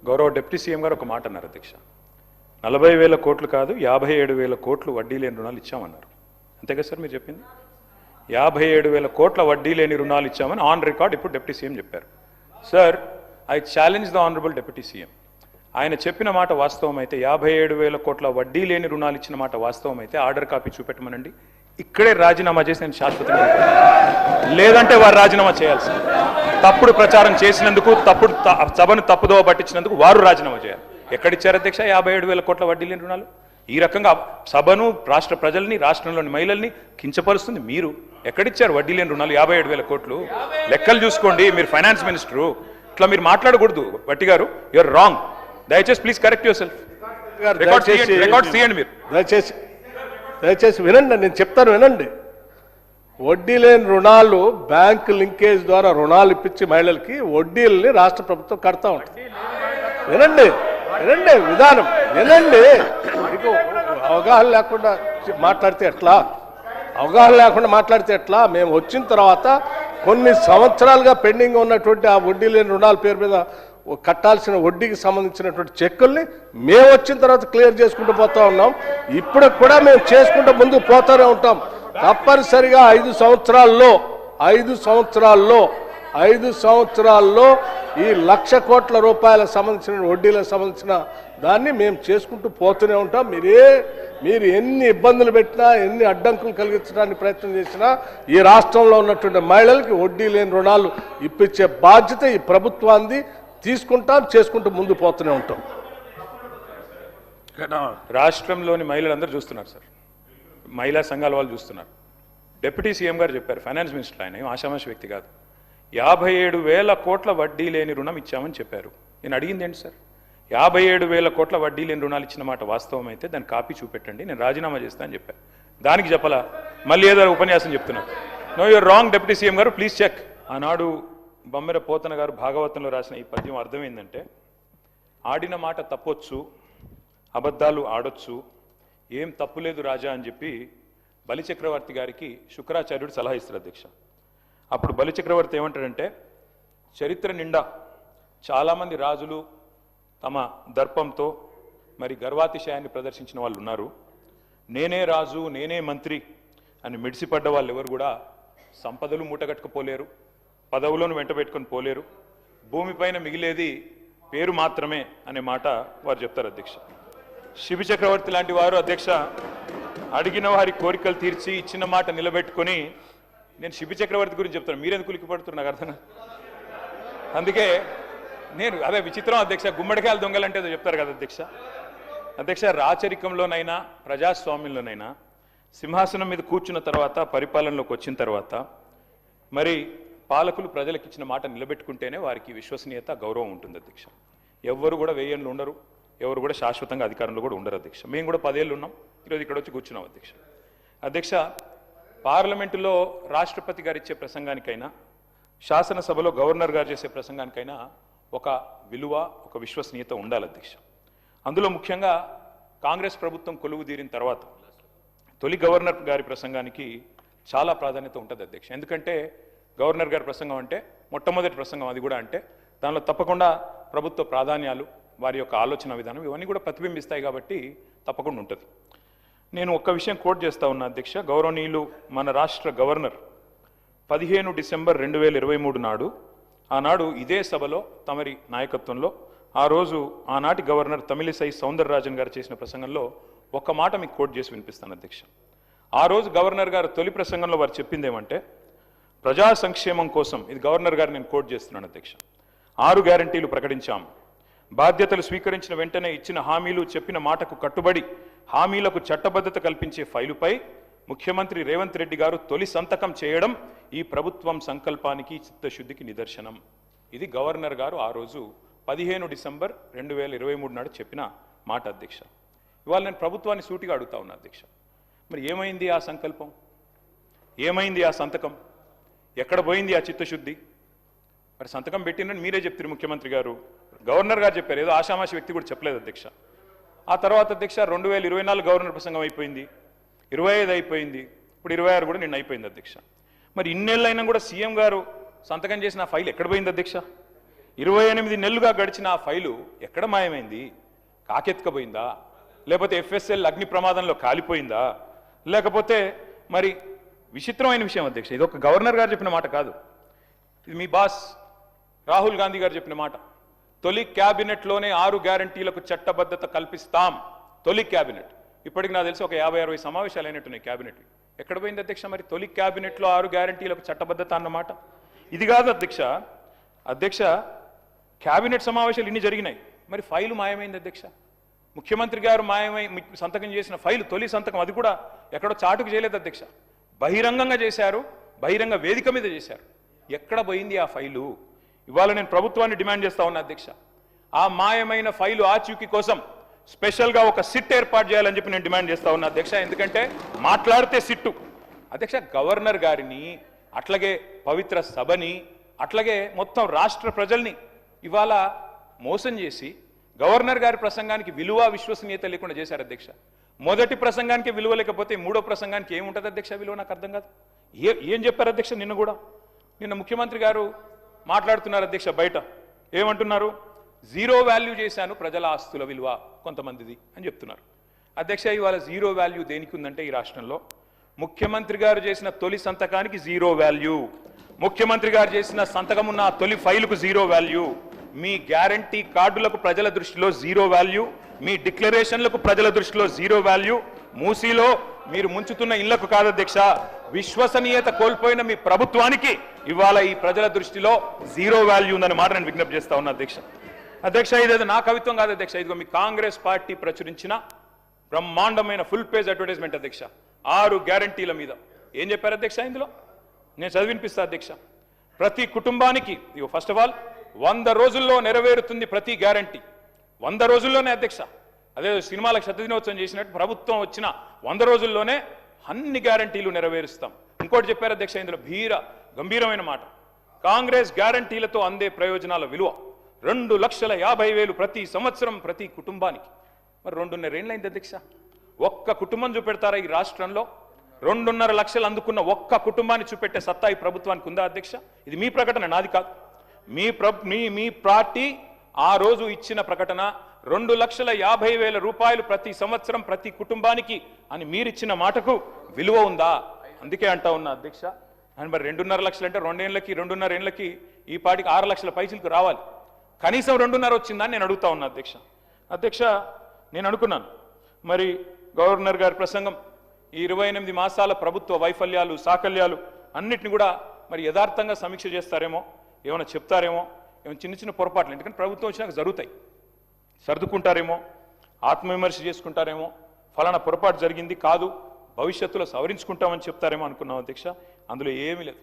గౌరవ deputy CM గారు ఒక మాట అన్నారు అధ్యక్ష. 40,000 కోట్లు కాదు 57,000 కోట్లు వడ్డీ లేని రుణాలు ఇచ్చామన్నారు. అంతే కదా సార్ మీరు చెప్పింది? 57,000 కోట్ల వడ్డీ లేని రుణాలు ఇచ్చామని ఆన్ రికార్డ్ ఇప్పుడు డిప్యూటీ సీఎం చెప్పారు. Sir, I challenge the honourable deputy CM. ఆయన చెప్పిన మాట వాస్తవం అయితే 57,000 కోట్ల వడ్డీ లేని రుణాలు ఇచ్చిన మాట వాస్తవం అయితే ఆర్డర్ కాపీ చూపెట్టమనండి. ఇక్కడే రాజీనామా చేసి నేను శాశ్వతంగా, లేదంటే వారు రాజీనామా చేయాల్సి, తప్పుడు ప్రచారం చేసినందుకు, సభను తప్పుదోవ పట్టించినందుకు వారు రాజీనామా చేయాలి. ఎక్కడిచ్చారు అధ్యక్ష 57,000 కోట్ల వడ్డీ లేని రుణాలు? ఈ రకంగా సభను, రాష్ట్ర ప్రజల్ని, రాష్ట్రంలోని మహిళల్ని కించపరుస్తుంది మీరు. ఎక్కడిచ్చారు వడ్డీ లేని రుణాలు 57,000 కోట్లు? లెక్కలు చూసుకోండి, మీరు ఫైనాన్స్ మినిస్టరు. ఇట్లా మీరు మాట్లాడకూడదు భట్టి గారు, యూఆర్ రాంగ్. దయచేసి please correct your self. Record తీయండి మీరు. దయచేసి వినండి, నేను చెప్తాను వినండి. వడ్డీ లేని రుణాలు బ్యాంక్ లింకేజ్ ద్వారా రుణాలు ఇప్పించి మహిళలకి వడ్డీలని రాష్ట్ర ప్రభుత్వం కడతా ఉంటుంది. వినండి వినండి విధానం వినండి. మీకు అవగాహన లేకుండా మాట్లాడితే ఎట్లా? అవగాహన లేకుండా మాట్లాడితే ఎట్లా? మేము వచ్చిన తర్వాత కొన్ని సంవత్సరాలుగా పెండింగ్ ఉన్నటువంటి ఆ వడ్డీ లేని రుణాల పేరు మీద కట్టాల్సిన వడ్డీకి సంబంధించినటువంటి చెక్కుల్ని మేము వచ్చిన తర్వాత క్లియర్ చేసుకుంటూ పోతా ఉన్నాం. ఇప్పుడు కూడా మేము చేసుకుంటూ ముందుకు పోతూనే ఉంటాం. తప్పనిసరిగా 5 సంవత్సరాల్లో ఈ 1,00,000 కోట్ల రూపాయలకు సంబంధించిన వడ్డీలకు సంబంధించిన దాన్ని మేము చేసుకుంటూ పోతూనే ఉంటాం. మీరు ఎన్ని ఇబ్బందులు పెట్టినా, ఎన్ని అడ్డంకులు కలిగించడానికి ప్రయత్నం చేసినా ఈ రాష్ట్రంలో ఉన్నటువంటి మహిళలకి వడ్డీ లేని రుణాలు ఇప్పించే బాధ్యత ఈ ప్రభుత్వాన్ని తీసుకుంటాం, చేసుకుంటూ ముందు పోతూనే ఉంటాం. రాష్ట్రంలోని మహిళలందరూ చూస్తున్నారు సార్, మహిళా సంఘాల వాళ్ళు చూస్తున్నారు. డిప్యూటీ సీఎం గారు చెప్పారు, ఫైనాన్స్ మినిస్టర్, ఆయన ఆషామాషి వ్యక్తి కాదు. 57,000 కోట్ల వడ్డీ లేని రుణం ఇచ్చామని చెప్పారు. నేను అడిగింది ఏంటి సార్? 57,000 కోట్ల వడ్డీ లేని రుణాలు ఇచ్చిన మాట వాస్తవం అయితే దాన్ని కాపీ చూపెట్టండి, నేను రాజీనామా చేస్తానని చెప్పాను. దానికి చెప్పలా, మళ్ళీ ఏదో ఉపన్యాసం చెప్తున్నారు. No, you're wrong deputy CM గారు, ప్లీజ్ చెక్. ఆనాడు బొమ్మెర పోతన గారు భాగవతంలో రాసిన ఈ పద్యం అర్థం ఏంటంటే, ఆడిన మాట తప్పొచ్చు, అబద్ధాలు ఆడొచ్చు, ఏం తప్పులేదు రాజా అని చెప్పి బలిచక్రవర్తి గారికి శుక్రాచార్యుడు సలహా ఇస్తారు అధ్యక్ష. అప్పుడు బలిచక్రవర్తి ఏమంటాడంటే, చరిత్ర నిండా చాలామంది రాజులు తమ దర్పంతో మరి గర్వాతిశయాన్ని ప్రదర్శించిన వాళ్ళు ఉన్నారు. నేనే రాజు, నేనే మంత్రి అని మిడిసిపడ్డ వాళ్ళు ఎవరు కూడా సంపదలు మూటగట్టుకుపోలేరు, పదవులను వెంట పెట్టుకొని పోలేరు, భూమిపైన మిగిలేది పేరు మాత్రమే అనే మాట వారు చెప్తారు అధ్యక్ష. శిబి చక్రవర్తి లాంటి వారు అధ్యక్ష అడిగిన వారి కోరికలు తీర్చి ఇచ్చిన మాట నిలబెట్టుకొని, నేను శిబి చక్రవర్తి గురించి చెప్తాను, మీరెందుకు ఉలికిపడుతున్నారు నాకు అర్థం. అందుకే నేను అదే విచిత్రం అధ్యక్ష, గుమ్మడికాయలు దొంగలంటే చెప్తారు కదా అధ్యక్ష. రాచరికంలోనైనా ప్రజాస్వామ్యంలోనైనా సింహాసనం మీద కూర్చున్న తర్వాత, పరిపాలనలోకి వచ్చిన తర్వాత మరి పాలకులు ప్రజలకు ఇచ్చిన మాట నిలబెట్టుకుంటేనే వారికి విశ్వసనీయత, గౌరవం ఉంటుంది అధ్యక్ష. ఎవరు కూడా 1000 ఏళ్ళు ఉండరు, ఎవరు కూడా శాశ్వతంగా అధికారంలో కూడా ఉండరు అధ్యక్ష. మేము కూడా 10 ఏళ్ళు ఉన్నాం, ఈరోజు ఇక్కడ వచ్చి కూర్చున్నాం అధ్యక్ష. పార్లమెంటులో రాష్ట్రపతి గారు ఇచ్చే ప్రసంగానికైనా, శాసనసభలో గవర్నర్ గారు చేసే ప్రసంగానికైనా ఒక విలువ, ఒక విశ్వసనీయత ఉండాలి అధ్యక్ష. అందులో ముఖ్యంగా కాంగ్రెస్ ప్రభుత్వం కొలువు తీరిన తర్వాత తొలి గవర్నర్ గారి ప్రసంగానికి చాలా ప్రాధాన్యత ఉంటుంది అధ్యక్ష. ఎందుకంటే గవర్నర్ గారి ప్రసంగం అంటే మొట్టమొదటి ప్రసంగం, అది కూడా అంటే దానిలో తప్పకుండా ప్రభుత్వ ప్రాధాన్యాలు, వారి యొక్క ఆలోచన విధానం ఇవన్నీ కూడా ప్రతిబింబిస్తాయి కాబట్టి తప్పకుండా ఉంటుంది. నేను ఒక్క విషయం కోట్ చేస్తా ఉన్నా అధ్యక్ష. గౌరవనీయులు మన రాష్ట్ర గవర్నర్ 15 డిసెంబర్ 2023 నాడు, ఆనాడు ఇదే సభలో తమరి నాయకత్వంలో ఆ రోజు ఆనాటి గవర్నర్ తమిళిసై సౌందరరాజన్ గారు చేసిన ప్రసంగంలో ఒక్క మాట మీకు కోట్ చేసి వినిపిస్తాను అధ్యక్ష. ఆ రోజు గవర్నర్ గారు తొలి ప్రసంగంలో వారు చెప్పింది ఏమంటే, ప్రజా సంక్షేమం కోసం, ఇది గవర్నర్ గారు నేను కోట్ చేస్తున్నాను అధ్యక్ష, 6 గ్యారంటీలు ప్రకటించాం. బాధ్యతలు స్వీకరించిన వెంటనే ఇచ్చిన హామీలు, చెప్పిన మాటకు కట్టుబడి హామీలకు చట్టబద్ధత కల్పించే ఫైలుపై ముఖ్యమంత్రి రేవంత్ రెడ్డి గారు తొలి సంతకం చేయడం ఈ ప్రభుత్వం సంకల్పానికి, చిత్తశుద్ధికి నిదర్శనం. ఇది గవర్నర్ గారు ఆ రోజు 15 డిసెంబర్ 2023 నాడు చెప్పిన మాట అధ్యక్ష. ఇవాళ నేను ప్రభుత్వాన్ని సూటిగా అడుగుతా ఉన్నా అధ్యక్ష, మరి ఏమైంది ఆ సంకల్పం? ఏమైంది ఆ సంతకం? ఎక్కడ పోయింది ఆ చిత్తశుద్ధి? మరి సంతకం పెట్టినని మీరే చెప్తారు ముఖ్యమంత్రి గారు, గవర్నర్ గారు చెప్పారు, ఏదో ఆషామాషి వ్యక్తి కూడా చెప్పలేదు అధ్యక్ష. ఆ తర్వాత అధ్యక్ష 2024 గవర్నర్ ప్రసంగం అయిపోయింది, 25 అయిపోయింది, ఇప్పుడు 26 కూడా నిన్న అయిపోయింది అధ్యక్ష. మరి ఇన్నేళ్ళైనా కూడా సీఎం గారు సంతకం చేసిన ఫైల్ ఎక్కడ పోయింది అధ్యక్ష? 28 నెలలుగా గడిచిన ఆ ఫైలు ఎక్కడ మాయమైంది? కాకెత్తుకపోయిందా? లేకపోతే ఎఫ్ఎస్ఎల్ అగ్ని ప్రమాదంలో కాలిపోయిందా? లేకపోతే మరి విచిత్రమైన విషయం అధ్యక్ష, ఇది ఒక గవర్నర్ గారు చెప్పిన మాట కాదు, ఇది మీ బాస్ రాహుల్ గాంధీ గారు చెప్పిన మాట. తొలి క్యాబినెట్లోనే 6 గ్యారంటీలకు చట్టబద్ధత కల్పిస్తాం. తొలి క్యాబినెట్. ఇప్పటికి నాకు తెలిసి ఒక 50-60 సమావేశాలు అయినట్టున్నాయి క్యాబినెట్. ఎక్కడ పోయింది అధ్యక్ష మరి తొలి క్యాబినెట్లో 6 గ్యారంటీలకు చట్టబద్ధత అన్నమాట? ఇది కాదు అధ్యక్ష. అధ్యక్ష, క్యాబినెట్ సమావేశాలు ఇన్ని జరిగినాయి, మరి ఫైలు మాయమైంది అధ్యక్ష. ముఖ్యమంత్రి గారు మాయమై సంతకం చేసిన ఫైలు, తొలి సంతకం, అది కూడా ఎక్కడో చాటుకు చేయలేదు అధ్యక్ష, బహిరంగంగా చేశారు, బహిరంగ వేదిక మీద చేశారు. ఎక్కడ పోయింది ఆ ఫైలు? ఇవాళ నేను ప్రభుత్వాన్ని డిమాండ్ చేస్తా ఉన్నా అధ్యక్ష, ఆ మాయమైన ఫైలు ఆచూకీ కోసం స్పెషల్గా ఒక సిట్ ఏర్పాటు చేయాలని చెప్పి నేను డిమాండ్ చేస్తా ఉన్నా అధ్యక్ష. ఎందుకంటే మాట్లాడితే సిట్టు అధ్యక్ష, గవర్నర్ గారిని, అట్లాగే పవిత్ర సభని, అట్లాగే మొత్తం రాష్ట్ర ప్రజల్ని ఇవాళ మోసం చేసి గవర్నర్ గారి ప్రసంగానికి విలువ విశ్వసనీయత లేకుండా చేశారు అధ్యక్ష. మొదటి ప్రసంగానికి విలువ లేకపోతే మూడో ప్రసంగానికి ఏముంటుంది అధ్యక్ష విలువ? నాకు అర్థం కాదు. ఏం చెప్పారు అధ్యక్ష? నిన్న ముఖ్యమంత్రి గారు మాట్లాడుతున్నారు అధ్యక్ష బయట, ఏమంటున్నారు? జీరో వాల్యూ చేశాను ప్రజల ఆస్తుల విలువ కొంతమందిది అని చెప్తున్నారు అధ్యక్ష. ఇవాళ జీరో వాల్యూ దేనికి ఉందంటే ఈ రాష్ట్రంలో ముఖ్యమంత్రి గారు చేసిన తొలి సంతకానికి జీరో వాల్యూ, ముఖ్యమంత్రి గారు చేసిన సంతకం ఉన్న తొలి ఫైలుకు జీరో వాల్యూ, మీ గ్యారంటీ కార్డులకు ప్రజల దృష్టిలో జీరో వాల్యూ, మీ డిక్లరేషన్లకు ప్రజల దృష్టిలో జీరో వాల్యూ, మూసీలో మీరు ముంచుతున్న ఇళ్లకు కాదు అధ్యక్ష, విశ్వసనీయత కోల్పోయిన మీ ప్రభుత్వానికి ఇవాళ ఈ ప్రజల దృష్టిలో జీరో వాల్యూ ఉందన్న మాట నేను విజ్ఞప్తి చేస్తా ఉన్నా అధ్యక్ష. అధ్యక్ష, ఇదేదో నా కవిత్వం కాదు అధ్యక్ష, ఇదిగో మీ కాంగ్రెస్ పార్టీ ప్రచురించిన బ్రహ్మాండమైన ఫుల్ పేజ్ అడ్వర్టైజ్మెంట్ అధ్యక్ష. 6 గ్యారంటీల మీద ఏం చెప్పారు అధ్యక్ష? ఇందులో నేను చదివినిపిస్తా అధ్యక్ష. ప్రతి కుటుంబానికి, ఇగో ఫస్ట్ ఆఫ్ ఆల్ 100 రోజుల్లో నెరవేరుతుంది ప్రతి గ్యారంటీ. 100 రోజుల్లోనే అధ్యక్ష. అదే సినిమాలకు శతదినోత్సవం చేసినట్టు ప్రభుత్వం వచ్చిన 100 రోజుల్లోనే అన్ని గ్యారంటీలు నెరవేరుస్తాం. ఇంకోటి చెప్పారు అధ్యక్ష, ఇందులో గంభీరమైన మాట. కాంగ్రెస్ గ్యారంటీలతో అందే ప్రయోజనాల విలువ 2,50,000 ప్రతి సంవత్సరం ప్రతి కుటుంబానికి. మరి 2.5 ఏళ్ళైంది అధ్యక్ష. ఒక్క కుటుంబం చూపెడతారా ఈ రాష్ట్రంలో? 2.5 లక్షలు అందుకున్న ఒక్క కుటుంబాన్ని చూపెట్టే సత్తా ఈ ప్రభుత్వానికి ఉందా అధ్యక్ష? ఇది మీ ప్రకటన, నాది కాదు. మీ పార్టీ ఆ రోజు ఇచ్చిన ప్రకటన 2,50,000 రూపాయలు ప్రతి సంవత్సరం ప్రతి కుటుంబానికి అని మీరిచ్చిన మాటకు విలువ ఉందా? అందుకే అంటా ఉన్నా అధ్యక్ష. అని మరి 2.5 లక్షలు అంటే 2.5 ఏళ్ళకి ఈ పార్టీకి 6 లక్షల పైసలకు రావాలి. కనీసం 2.5 వచ్చిందని నేను అడుగుతా ఉన్నా అధ్యక్ష. అధ్యక్ష, నేను అనుకున్నాను మరి గవర్నర్ గారి ప్రసంగం ఈ 28 మాసాల ప్రభుత్వ వైఫల్యాలు సాకల్యాలు అన్నిటిని కూడా మరి యథార్థంగా సమీక్ష చేస్తారేమో, ఏమైనా చెప్తారేమో, ఏమైనా చిన్న చిన్న పొరపాట్లు, ఎందుకంటే ప్రభుత్వం వచ్చినాక జరుగుతాయి, సర్దుకుంటారేమో, ఆత్మవిమర్శ చేసుకుంటారేమో, ఫలానా పొరపాటు జరిగింది కాదు భవిష్యత్తులో సవరించుకుంటామని చెప్తారేమో అనుకున్నాం అధ్యక్ష. అందులో ఏమీ లేదు.